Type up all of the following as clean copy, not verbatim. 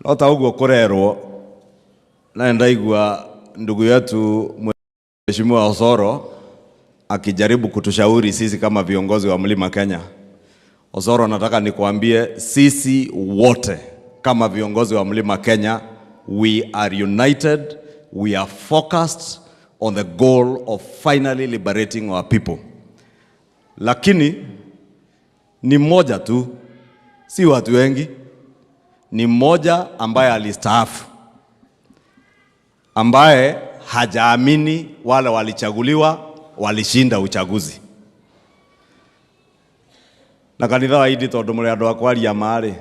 Ota uguo kurerwo na ndaigua ndugu yetu Mheshimiwa Osoro akijaribu kutushauri sisi kama viongozi wa Mlima Kenya. Osoro, nataka nikuambie sisi wote kama viongozi wa Mlima Kenya, we are united, we are focused on the goal of finally liberating our people. Lakini ni mmoja tu, si watu wengi. Ni mmoja ambaye alistaafu, ambaye hajaamini wale walichaguliwa walishinda uchaguzi. Na kanitha wa idi tondu muri andu akwaria mari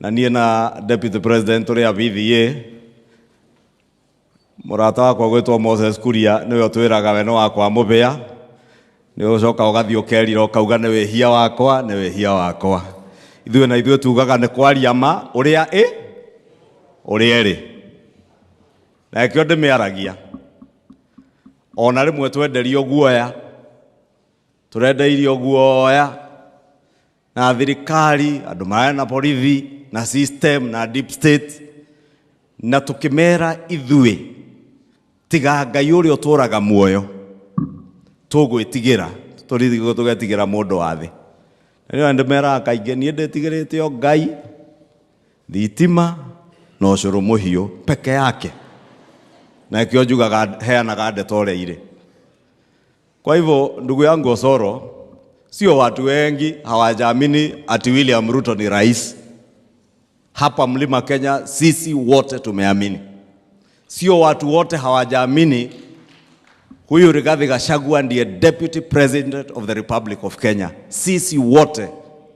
na nie na deputy president uri abithie murata wakwa gwitwo Moses Kuria niwe twiraga we no wakwa mubea ni ucoka ugathi ukerira ukauga ni wehia wakwa ni wehia wakwa. Ithuĩ na ithuĩ tugaga nĩ kwaria ma ũrĩa ũrĩa ĩrĩ. Na kĩo ndĩmĩaragia. Ona rĩmwe twenderio guoya. Tũrendeirio guoya na thirikari, andũ marĩ na borithi, na system, na deep state. Na tũkĩmera ithuĩ tiga Ngai ũrĩa ũtũraga muoyo. Tũgwĩtigĩra, tũgetigĩra mũndũ wa thĩ. Ndio ndemera kaige nie ndetigirite o Ngai, thitima na ũcũrũ mũhiũ peke yake. Na kĩo njugaga heanaga ndeto ire. Kwa hivyo ndugu yangu Osoro, sio watu wengi hawajaamini ati William Ruto ni rais. Hapa Mlima Kenya sisi wote tumeamini. Sio watu wote hawajaamini huyu Rigathi Gachagua ndiye Deputy President of the Republic of Kenya. Sisi wote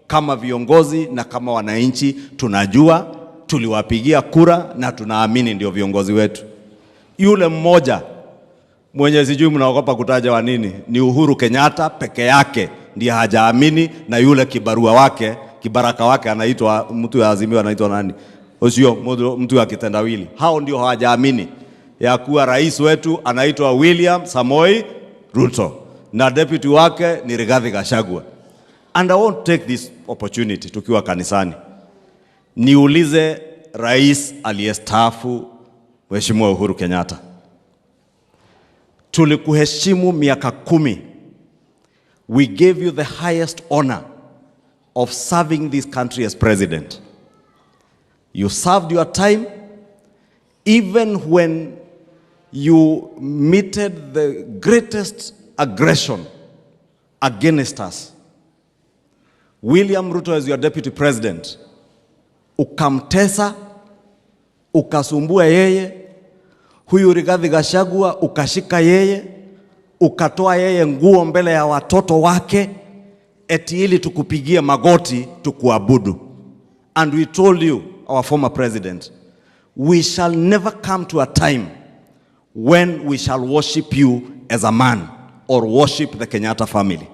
kama viongozi na kama wananchi tunajua, tuliwapigia kura na tunaamini ndio viongozi wetu. Yule mmoja mwenye sijui mnaogopa kutaja wa nini ni Uhuru Kenyatta peke yake ndiye hajaamini, na yule kibarua wake, kibaraka wake anaitwa mtu ya Azimio anaitwa nani? Osio mtu ya kitendawili. Hao ndio hawajaamini ya kuwa rais wetu anaitwa William Samoei Ruto na deputy wake ni Rigathi Gachagua. And I won't take this opportunity tukiwa kanisani niulize rais aliyestaafu Mheshimiwa Uhuru Kenyatta, tulikuheshimu miaka 10. We gave you the highest honor of serving this country as president. You served your time even when you meted the greatest aggression against us. William Ruto as your deputy president, ukamtesa, ukasumbua yeye. Huyu Rigathi Gachagua ukashika yeye, ukatoa yeye nguo mbele ya watoto wake eti ili tukupigie magoti tukuabudu. And we told you, our former president, we shall never come to a time when we shall worship you as a man or worship the Kenyatta family.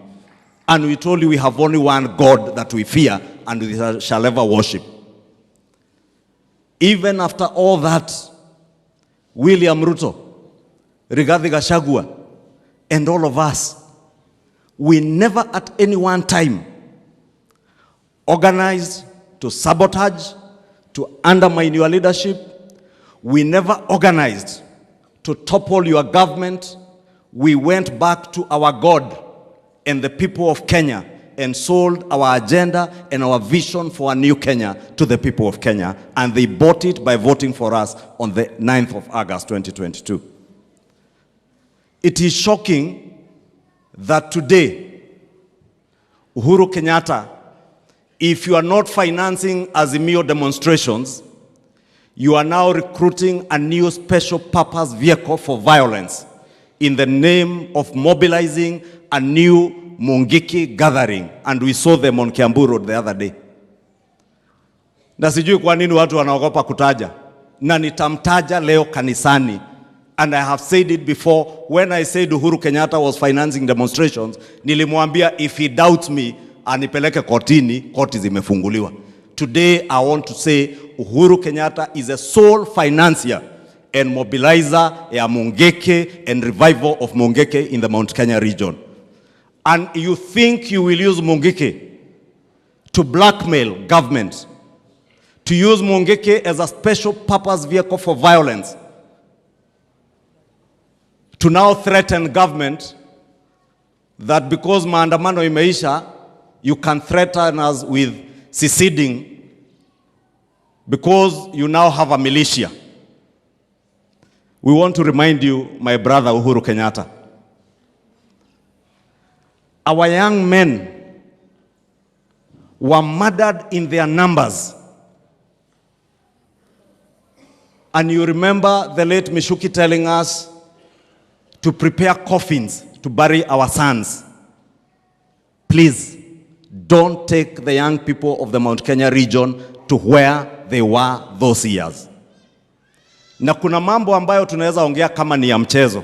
And we told you we have only one God that we fear and we shall ever worship. Even after all that, William Ruto, Rigathi Gachagua, and all of us, we never at any one time organized to sabotage, to undermine your leadership. We never organized to topple your government. We went back to our God and the people of Kenya and sold our agenda and our vision for a new Kenya to the people of Kenya. And they bought it by voting for us on the 9th of August 2022. It is shocking that today, Uhuru Kenyatta, if you are not financing Azimio demonstrations, you are now recruiting a new special purpose vehicle for violence in the name of mobilizing a new Mungiki gathering. And we saw them on Kiambu Road the other day. Na sijui kwa nini watu wanaogopa kutaja. Na nitamtaja leo kanisani. And I have said it before. When I said Uhuru Kenyatta was financing demonstrations, nilimwambia if he doubts me, anipeleke kotini, koti zimefunguliwa. Today I want to say Uhuru Kenyatta is a sole financier and mobilizer ya Mungeke and revival of Mungeke in the Mount Kenya region. And you think you will use Mungeke to blackmail government, to use Mungiki as a special purpose vehicle for violence, to now threaten government that because maandamano imeisha, you can threaten us with seceding because you now have a militia. We want to remind you, my brother Uhuru Kenyatta, our young men were murdered in their numbers. And you remember the late Mishuki telling us to prepare coffins to bury our sons. Please, don't take the young people of the Mount Kenya region to where they were those years. Na kuna mambo ambayo tunaweza ongea kama ni ya mchezo.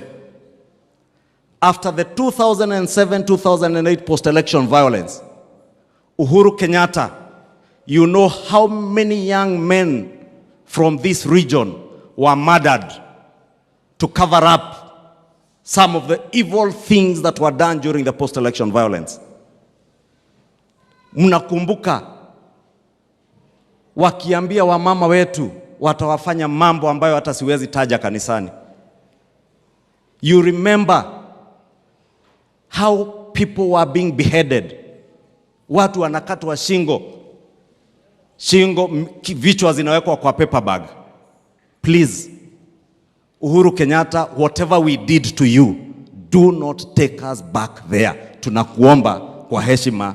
After the 2007-2008 post-election violence, Uhuru Kenyatta, you know how many young men from this region were murdered to cover up some of the evil things that were done during the post-election violence. Mnakumbuka wakiambia wamama wetu watawafanya mambo ambayo hata siwezi taja kanisani. You remember how people were being beheaded. Watu wanakatwa shingo, vichwa zinawekwa kwa paper bag. Please, Uhuru Kenyatta, whatever we did to you, do not take us back there. Tunakuomba kwa heshima,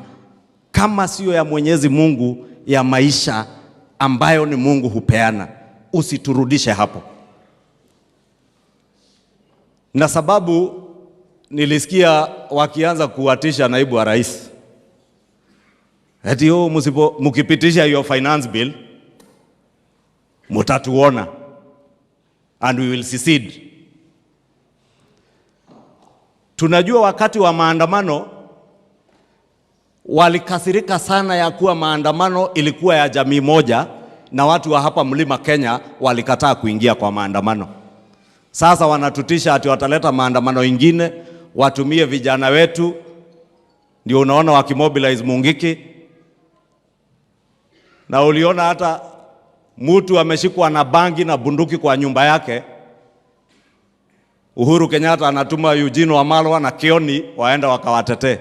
kama sio ya Mwenyezi Mungu, ya maisha ambayo ni Mungu hupeana, usiturudishe hapo. Na sababu nilisikia wakianza kuwatisha naibu wa rais, eti mukipitisha hiyo finance bill, mutatuona and we will secede. Tunajua wakati wa maandamano walikasirika sana ya kuwa maandamano ilikuwa ya jamii moja na watu wa hapa Mlima Kenya walikataa kuingia kwa maandamano. Sasa wanatutisha ati wataleta maandamano ingine, watumie vijana wetu, ndio unaona wakimobilize Mungiki. Na uliona hata mtu ameshikwa na bangi na bunduki kwa nyumba yake. Uhuru Kenyatta anatuma Eugene Wamalwa na Kioni waenda wakawatetee.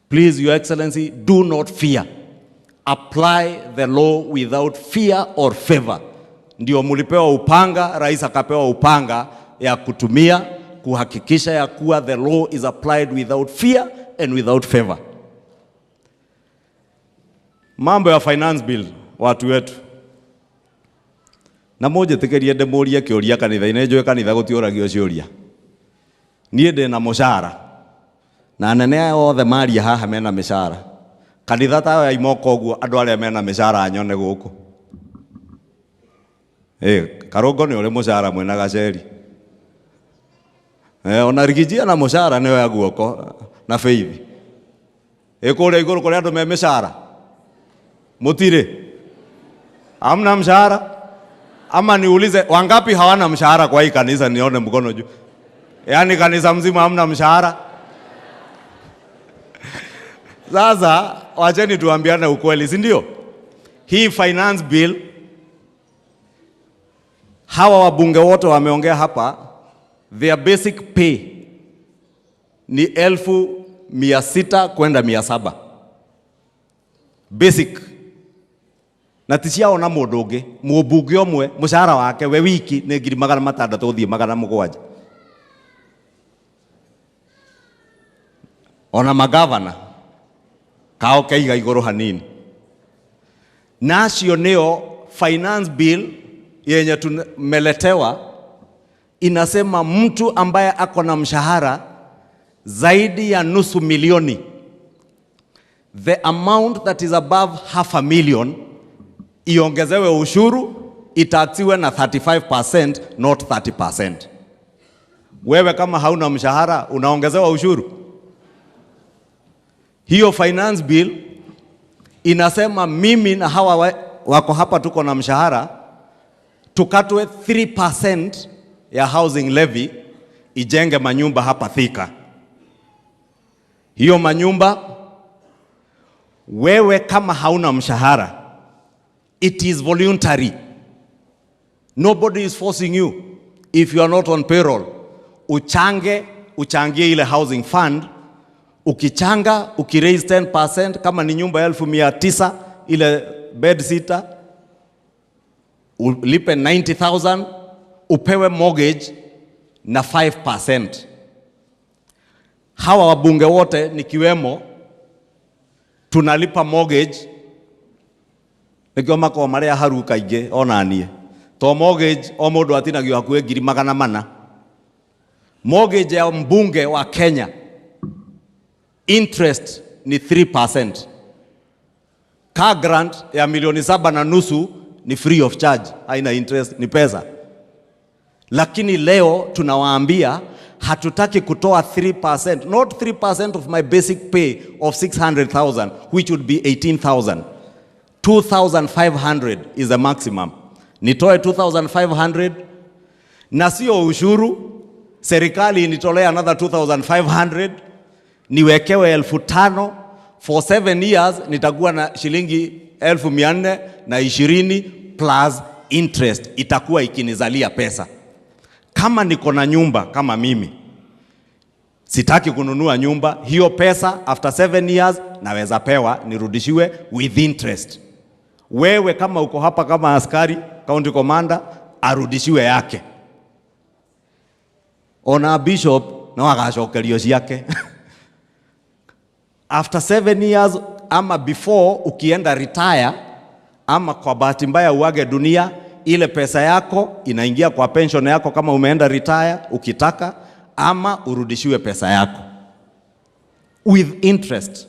Please, Your Excellency, do not fear. Apply the law without fear or favor. Ndio mulipewa upanga, rais akapewa upanga ya kutumia kuhakikisha ya kuwa the law is applied without fear and without favor. Mambo ya finance bill, watu wetu. Na moja tekeria demoria kioria kanitha inenjoe kanitha gutioragio cioria. Nie ndi na mushara. Na anene othe maria haha mena mishara. Kanitha ta ya imoko guo andu aria mena mishara anyone guku. Karongo ni ule mushara mwena gaceri. Ona rigijia na mushara ni ya guoko na Faith. Kule iguru kule andu me mishara. Mutire. Amna mshahara? Ama niulize wangapi hawana mshahara kwa hii kanisa nione mkono juu. Yaani kanisa mzima hamna mshahara? Sasa wacheni tuambiane ukweli, si ndio? Hii finance bill, hawa wabunge wote wameongea hapa, their basic pay ni 1,600 kwenda 700. Basic. Na ticiaona mundu ungi mubunge omwe mushahara wake we wiki ni 600 uthie 700. Ona magavana kao kaiga iguru hanini. Nacio neo finance bill yenye tumeletewa inasema mtu ambaye ako na mshahara zaidi ya nusu milioni, the amount that is above 500,000 iongezewe ushuru, itaksiwe na 35%, not 30%. Wewe kama hauna mshahara unaongezewa ushuru? Hiyo finance bill inasema mimi na hawa wako hapa tuko na mshahara, tukatwe 3% ya housing levy ijenge manyumba hapa Thika. Hiyo manyumba, wewe kama hauna mshahara, It is voluntary. Nobody is forcing you. If you are not on payroll, uchangie ile housing fund. Ukichanga, ukiraise 10%, kama ni nyumba 1,900 ile bed sitter, ulipe 90,000, upewe mortgage na 5%. Hawa wabunge wote nikiwemo tunalipa mortgage nikioma kwa maria haru kaige onanie to mortgage o mundu atinagio hakuhe 400,000. Mortgage ya mbunge wa Kenya interest ni 3%. Car grant ya $7.5 ni free of charge, haina interest, ni pesa. Lakini leo tunawaambia hatutaki kutoa 3%, not 3% of my basic pay of 600,000, which would be 18,000. 2,500 is the maximum. Nitoe 2,500 na sio ushuru, serikali nitolea another 2,500, niwekewe 5,000 for 7 years, nitakuwa na shilingi 1,420 plus interest, itakuwa ikinizalia pesa. Kama niko na nyumba kama mimi, sitaki kununua nyumba, hiyo pesa after 7 years naweza pewa nirudishiwe with interest. Wewe kama uko hapa kama askari, county commander, arudishiwe yake. Ona bishop na wagashokerio yake. After 7 years ama before ukienda retire ama kwa bahati mbaya uage dunia, ile pesa yako inaingia kwa pension yako kama umeenda retire ukitaka, ama urudishiwe pesa yako with interest.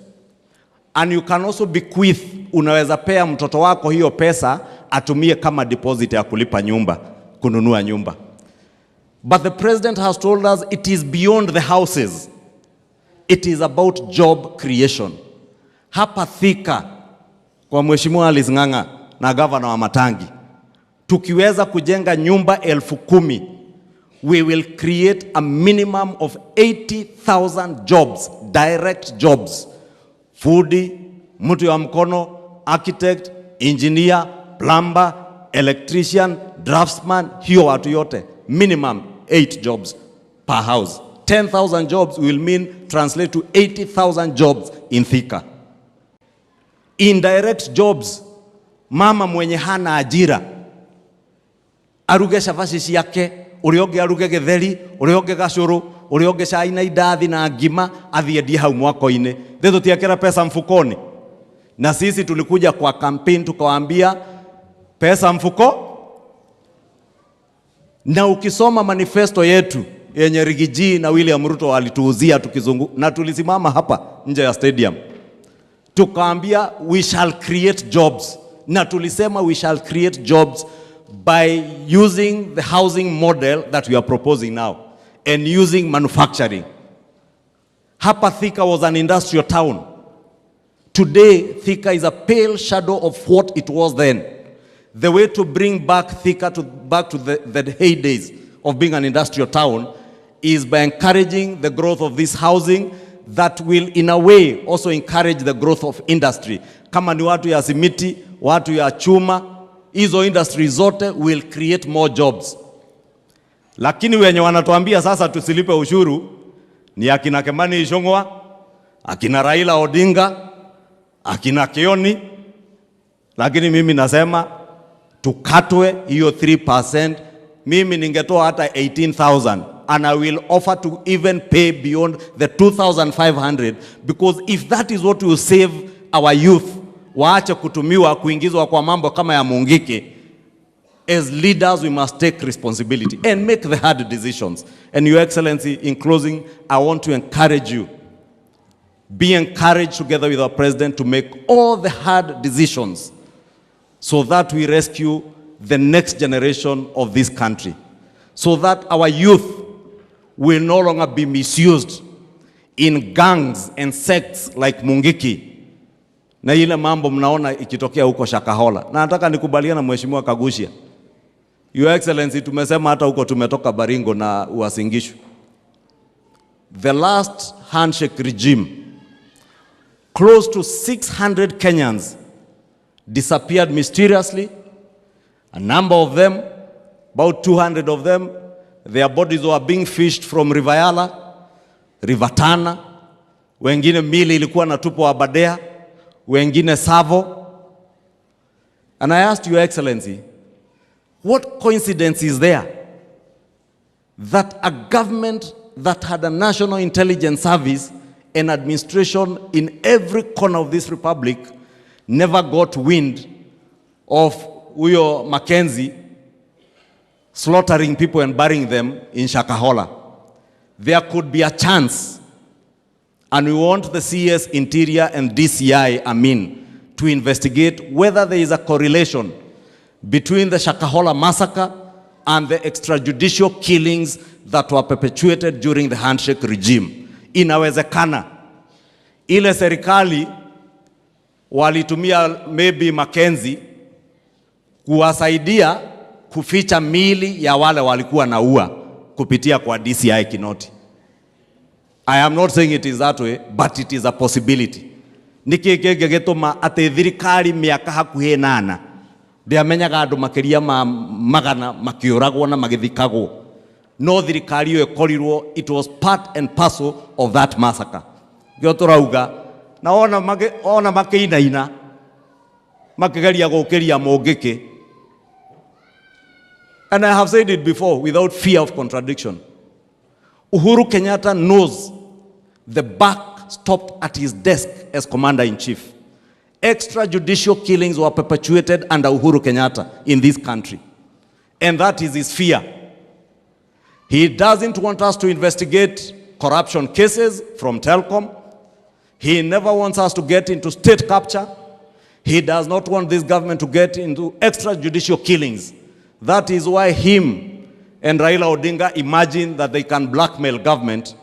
And you can also bequeath, unaweza pea mtoto wako hiyo pesa atumie kama deposit ya kulipa nyumba, kununua nyumba. But the president has told us it is beyond the houses. It is about job creation. Hapa Thika kwa Mheshimiwa Alice Ng'ang'a na governor wa Matangi, tukiweza kujenga nyumba 10,000, we will create a minimum of 80,000 jobs, direct jobs. Foodi, mtu wa mkono, architect, engineer, plumber, electrician, draftsman, hiyo watu yote, minimum 8 jobs per house. 10,000 jobs will mean translate to 80,000 jobs in Thika. Indirect jobs, mama mwenye hana ajira aruge shafashi yake, urioge aruge getheri, urioge gacuru, urioge cai na idathi na ngima, athiendie hau mwako-ini. Ndio tutiakira pesa mfukoni. Na sisi tulikuja kwa campaign tukawaambia pesa mfuko. Na ukisoma manifesto yetu yenye Rigiji na William Ruto walituuzia tukizungu, na tulisimama hapa nje ya stadium tukaambia we shall create jobs, na tulisema we shall create jobs by using the housing model that we are proposing now and using manufacturing. Hapa Thika was an industrial town. Today Thika is a pale shadow of what it was then. The way to bring back Thika back to the heydays of being an industrial town is by encouraging the growth of this housing that will in a way also encourage the growth of industry. Kama ni watu ya simiti, watu ya chuma, hizo industry zote will create more jobs. Lakini wenye wanatuambia sasa tusilipe ushuru ni akina Kimani Ichungwah, akina Raila Odinga, akina Kioni. Lakini mimi nasema tukatwe hiyo 3%. Mimi ningetoa hata 18,000 and I will offer to even pay beyond the 2,500, because if that is what will save our youth, waache kutumiwa kuingizwa kwa mambo kama ya Mungiki. As leaders we must take responsibility and make the hard decisions. And Your Excellency, in closing, I want to encourage you. Be encouraged together with our president to make all the hard decisions so that we rescue the next generation of this country, so that our youth will no longer be misused in gangs and sects like Mungiki na ile mambo mnaona ikitokea huko Shakahola. Na nataka nikubaliana na Mheshimiwa Kagushia. Your Excellency, tumesema hata huko tumetoka Baringo na Uasin Gishu. The last handshake regime, close to 600 Kenyans disappeared mysteriously. A number of them, about 200 of them, their bodies were being fished from River Yala, River Tana, wengine mili ilikuwa natupwa Abadea, wengine Savo. And I asked Your Excellency, what coincidence is there that a government that had a national intelligence service and administration in every corner of this republic never got wind of Uyo Mackenzie slaughtering people and burying them in Shakahola? There could be a chance, and we want the CS Interior and DCI, to investigate whether there is a correlation between the Shakahola massacre and the extrajudicial killings that were perpetuated during the handshake regime. Inawezekana ile serikali walitumia maybe Mackenzie kuwasaidia kuficha mili ya wale walikuwa naua kupitia kwa DCI Kinoti. I am not saying it is that way, but it is a possibility. Nikigege getuma ate thirikari miaka hakuhe 8 ndiamenyaga andu makiria magana makiuragwo na magithikagwo. No thirikari yo ekorirwo, it was part and parcel of that massacre. Gyo turauga na ona makiinaina makigeria gukiria mungiki. And I have said it before without fear of contradiction. Uhuru Kenyatta knows the buck stopped at his desk as Commander-in-Chief. Extrajudicial killings were perpetuated under Uhuru Kenyatta in this country. And that is his fear. He doesn't want us to investigate corruption cases from Telkom. He never wants us to get into state capture. He does not want this government to get into extrajudicial killings. That is why him and Raila Odinga imagine that they can blackmail government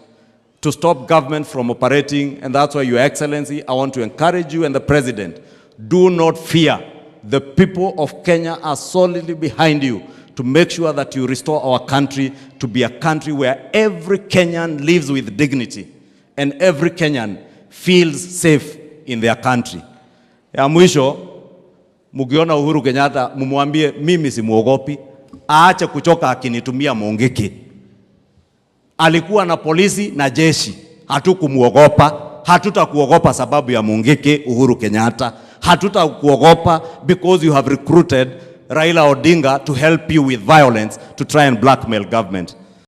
to stop government from operating. And that's why, Your Excellency, I want to encourage you and the President, do not fear. The people of Kenya are solidly behind you to make sure that you restore our country to be a country where every Kenyan lives with dignity and every Kenyan feels safe in their country. Ya mwisho, mukiona Uhuru Kenyatta, mumwambie mimi si muogopi, aache kuchoka akinitumia mungiki. Alikuwa na polisi na jeshi, hatukumuogopa, hatutakuogopa sababu ya mungiki Uhuru Kenyatta, hatutakuogopa because you have recruited Raila Odinga to help you with violence to try and blackmail government.